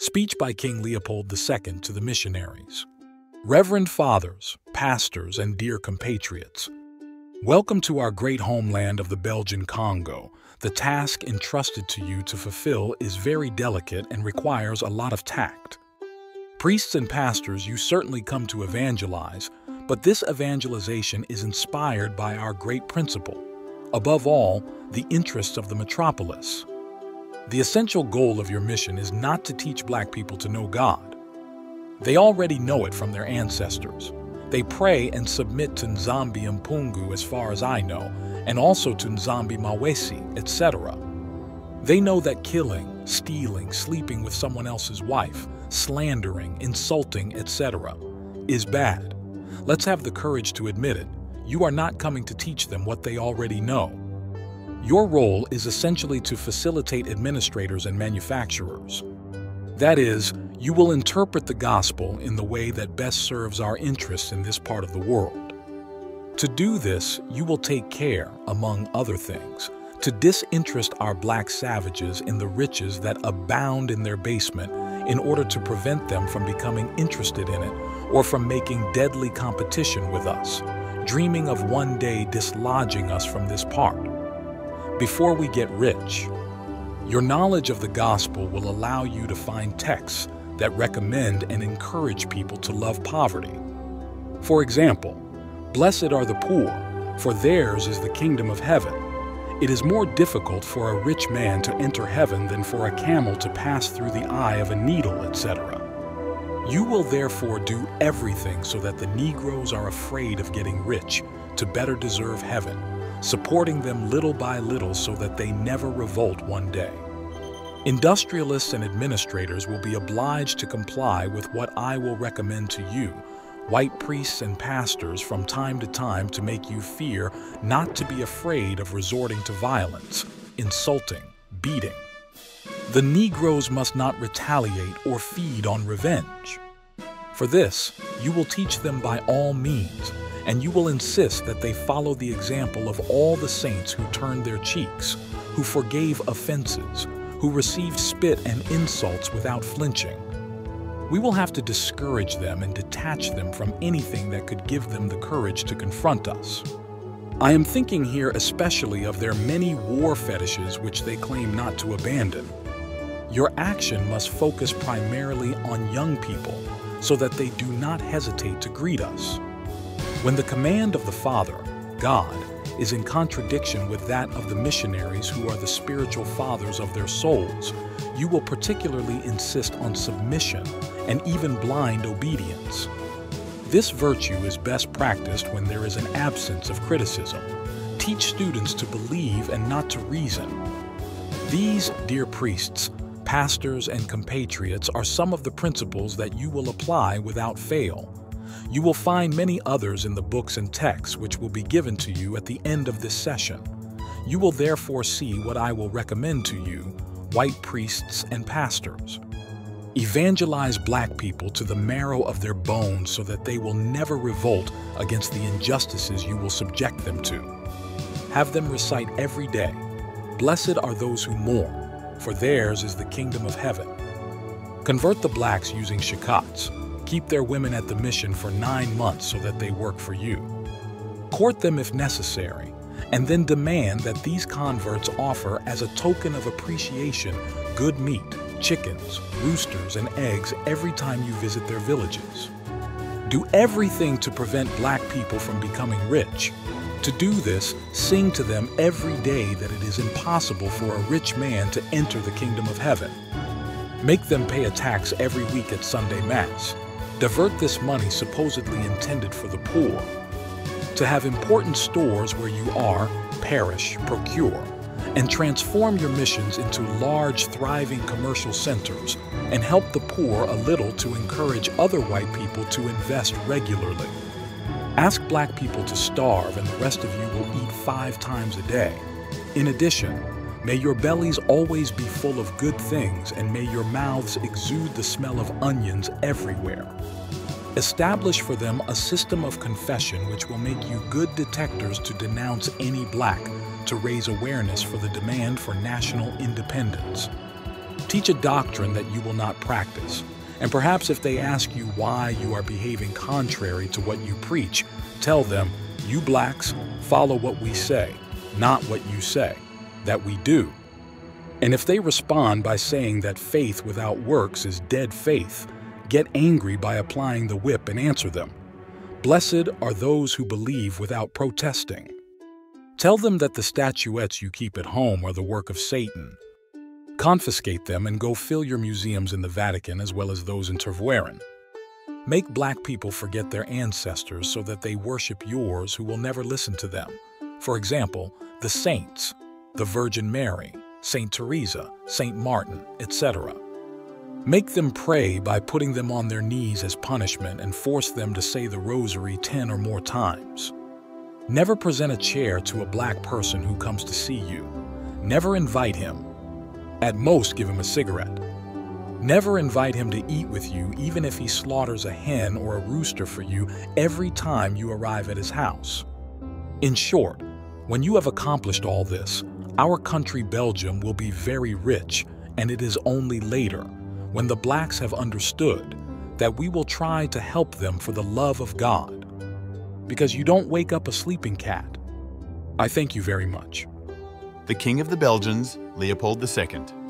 Speech by King Leopold II to the missionaries. Reverend Fathers, pastors, and dear compatriots, welcome to our great homeland of the Belgian Congo. The task entrusted to you to fulfill is very delicate and requires a lot of tact. Priests and pastors, you certainly come to evangelize, but this evangelization is inspired by our great principle. Above all, the interests of the metropolis. The essential goal of your mission is not to teach Black people to know God. They already know it from their ancestors. They pray and submit to Nzambi Mpungu as far as I know, and also to Nzambi Mawesi, etc. They know that killing, stealing, sleeping with someone else's wife, slandering, insulting, etc. is bad. Let's have the courage to admit it. You are not coming to teach them what they already know. Your role is essentially to facilitate administrators and manufacturers. That is, you will interpret the gospel in the way that best serves our interests in this part of the world. To do this, you will take care, among other things, to disinterest our Black savages in the riches that abound in their basement in order to prevent them from becoming interested in it or from making deadly competition with us, dreaming of one day dislodging us from this part. Before we get rich, your knowledge of the gospel will allow you to find texts that recommend and encourage people to love poverty. For example, "Blessed are the poor, for theirs is the kingdom of heaven." It is more difficult for a rich man to enter heaven than for a camel to pass through the eye of a needle, etc. You will therefore do everything so that the Negroes are afraid of getting rich to better deserve heaven, supporting them little by little so that they never revolt one day. Industrialists and administrators will be obliged to comply with what I will recommend to you, white priests and pastors, from time to time to make you fear not to be afraid of resorting to violence, insulting, beating. The Negroes must not retaliate or feed on revenge. For this, you will teach them by all means, and you will insist that they follow the example of all the saints who turned their cheeks, who forgave offenses, who received spit and insults without flinching. We will have to discourage them and detach them from anything that could give them the courage to confront us. I am thinking here especially of their many war fetishes which they claim not to abandon. Your action must focus primarily on young people so that they do not hesitate to greet us. When the command of the Father, God, is in contradiction with that of the missionaries who are the spiritual fathers of their souls, you will particularly insist on submission and even blind obedience. This virtue is best practiced when there is an absence of criticism. Teach students to believe and not to reason. These, dear priests, pastors, and compatriots, are some of the principles that you will apply without fail. You will find many others in the books and texts which will be given to you at the end of this session. You will therefore see what I will recommend to you, white priests and pastors. Evangelize Black people to the marrow of their bones so that they will never revolt against the injustices you will subject them to. Have them recite every day, "Blessed are those who mourn, for theirs is the kingdom of heaven." Convert the Blacks using shikats. Keep their women at the mission for 9 months so that they work for you. Court them if necessary, and then demand that these converts offer as a token of appreciation good meat, chickens, roosters, and eggs every time you visit their villages. Do everything to prevent Black people from becoming rich. To do this, sing to them every day that it is impossible for a rich man to enter the kingdom of heaven. Make them pay a tax every week at Sunday Mass. Divert this money supposedly intended for the poor. To have important stores where you are, parish, procure, and transform your missions into large, thriving commercial centers, and help the poor a little to encourage other white people to invest regularly. Ask Black people to starve and the rest of you will eat 5 times a day. In addition, may your bellies always be full of good things and may your mouths exude the smell of onions everywhere. Establish for them a system of confession which will make you good detectors to denounce any Black, to raise awareness for the demand for national independence. Teach a doctrine that you will not practice. And perhaps if they ask you why you are behaving contrary to what you preach, tell them, you blacks follow what we say, not what you say, that we do. And if they respond by saying that faith without works is dead faith, get angry by applying the whip and answer them. Blessed are those who believe without protesting. Tell them that the statuettes you keep at home are the work of Satan. Confiscate them and go fill your museums in the Vatican as well as those in Tervueren. Make black people forget their ancestors so that they worship yours who will never listen to them. For example, the saints, the Virgin Mary, Saint Teresa, Saint Martin, etc. Make them pray by putting them on their knees as punishment and force them to say the rosary 10 or more times. Never present a chair to a black person who comes to see you. Never invite him. At most, give him a cigarette. Never invite him to eat with you, even if he slaughters a hen or a rooster for you every time you arrive at his house. In short, when you have accomplished all this, our country Belgium will be very rich, and it is only later, when the blacks have understood, that we will try to help them for the love of God. Because you don't wake up a sleeping cat. I thank you very much. The King of the Belgians, Leopold II.